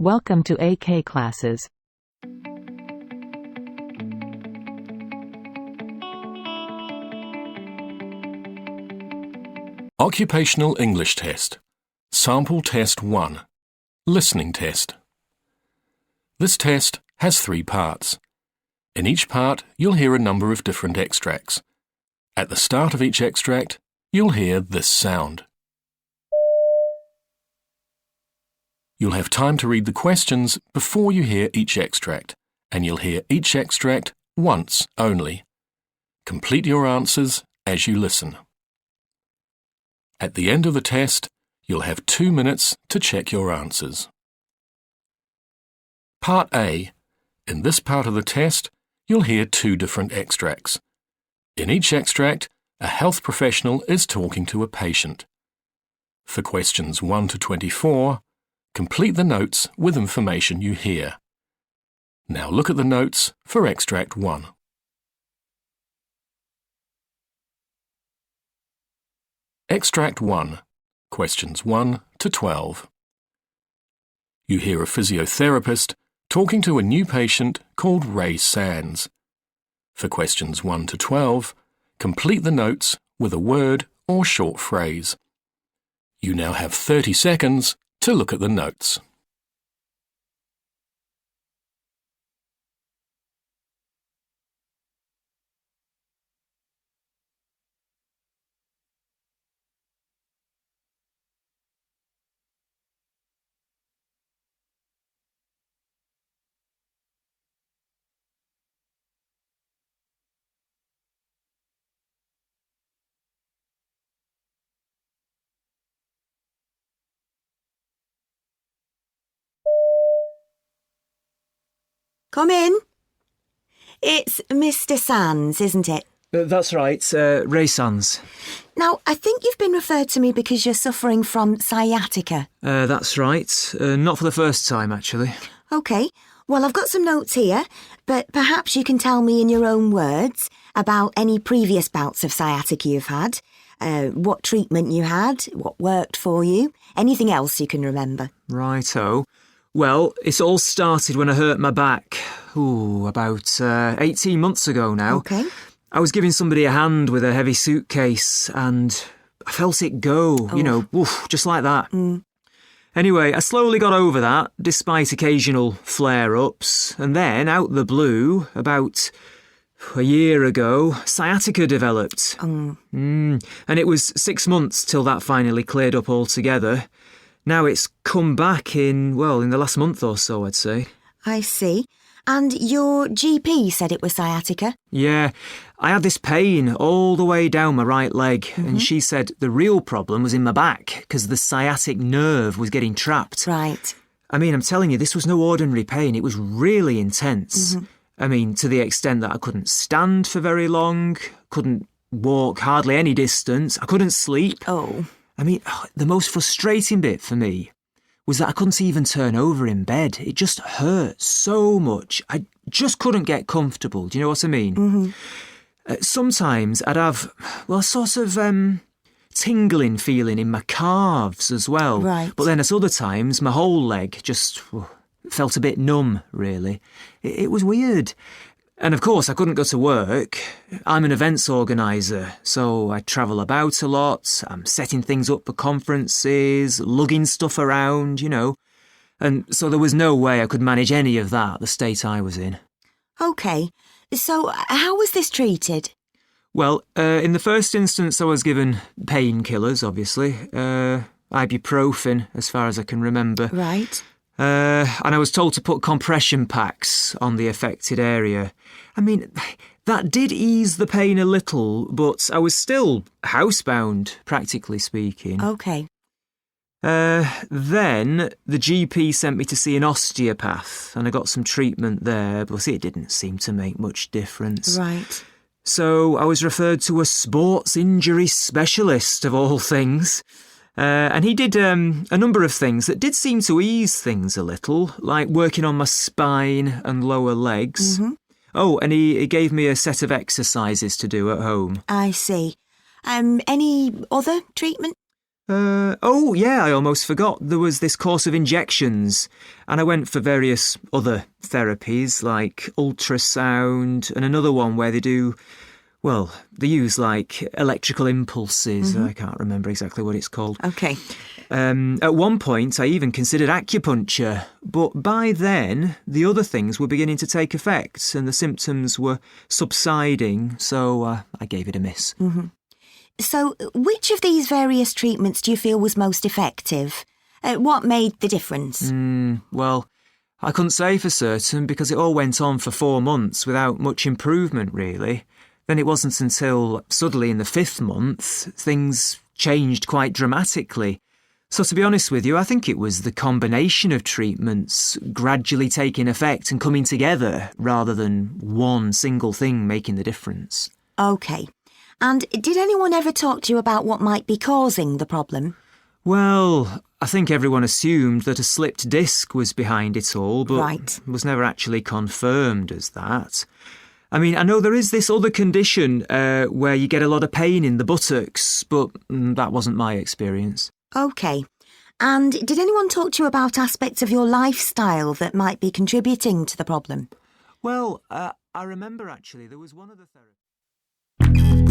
Welcome to AK classes. Occupational English Test. Sample Test 1. Listening Test. This test has 3 parts. In each part, you'll hear a number of different extracts. At the start of each extract, you'll hear this sound. You'll have time to read the questions before you hear each extract, and you'll hear each extract once only. Complete your answers as you listen. At the end of the test, you'll have 2 minutes to check your answers. Part A. In this part of the test, you'll hear 2 different extracts. In each extract, a health professional is talking to a patient. For questions 1 to 24, complete the notes with information you hear. Now look at the notes for Extract 1. Extract 1. Questions 1 to 12. You hear a physiotherapist talking to a new patient called Ray Sands. For questions 1 to 12, complete the notes with a word or short phrase. You now have 30 seconds to look at the notes. Come in. It's Mr. Sands, isn't it? That's right, Ray Sands. Now, I think you've been referred to me because you're suffering from sciatica. That's right. Not for the first time, actually. OK. Well, I've got some notes here, but perhaps you can tell me in your own words about any previous bouts of sciatica you've had, what treatment you had, what worked for you, anything else you can remember. Righto. Well, it all started when I hurt my back, about 18 months ago now. OK. I was giving somebody a hand with a heavy suitcase and I felt it go, just like that. Anyway, I slowly got over that, despite occasional flare-ups, and then, out the blue, about a year ago, sciatica developed. And it was 6 months till that finally cleared up altogether. Now it's come back in the last month or so, I'd say. I see. And your GP said it was sciatica? Yeah, I had this pain all the way down my right leg, and she said the real problem was in my back because the sciatic nerve was getting trapped. Right. I mean, I'm telling you, this was no ordinary pain. It was really intense. I mean, to the extent that I couldn't stand for very long, couldn't walk hardly any distance, I couldn't sleep. Oh. I mean, the most frustrating bit for me was that I couldn't even turn over in bed. It just hurt so much. I just couldn't get comfortable. Do you know what I mean? Sometimes I'd have, a sort of tingling feeling in my calves as well. Right. But then at other times, my whole leg just felt a bit numb, really. It was weird. And of course, I couldn't go to work. I'm an events organiser, so I travel about a lot. I'm setting things up for conferences, lugging stuff around, And so there was no way I could manage any of that, the state I was in. OK. So how was this treated? Well, in the first instance, I was given painkillers, obviously. Ibuprofen, as far as I can remember. Right. And I was told to put compression packs on the affected area. I mean, that did ease the pain a little, but I was still housebound, practically speaking. OK. Then the GP sent me to see an osteopath, and I got some treatment there, but it didn't seem to make much difference. Right. So I was referred to a sports injury specialist, of all things. And he did a number of things that did seem to ease things a little, like working on my spine and lower legs. Oh, and he gave me a set of exercises to do at home. I see. Any other treatment? Oh, yeah, I almost forgot. There was this course of injections, and I went for various other therapies, like ultrasound, and another one where they use like electrical impulses. I can't remember exactly what it's called. OK. At one point, I even considered acupuncture, but by then, the other things were beginning to take effect, and the symptoms were subsiding, so I gave it a miss. So, which of these various treatments do you feel was most effective? What made the difference? Well, I couldn't say for certain because it all went on for 4 months without much improvement, really. Then it wasn't until suddenly in the 5th month things changed quite dramatically. So to be honest with you, I think it was the combination of treatments gradually taking effect and coming together rather than one single thing making the difference. OK. And did anyone ever talk to you about what might be causing the problem? Well, I think everyone assumed that a slipped disc was behind it all, but Right. was never actually confirmed as that. I mean, I know there is this other condition where you get a lot of pain in the buttocks, but that wasn't my experience. OK. And did anyone talk to you about aspects of your lifestyle that might be contributing to the problem? Well, I remember actually there was one of the therapists.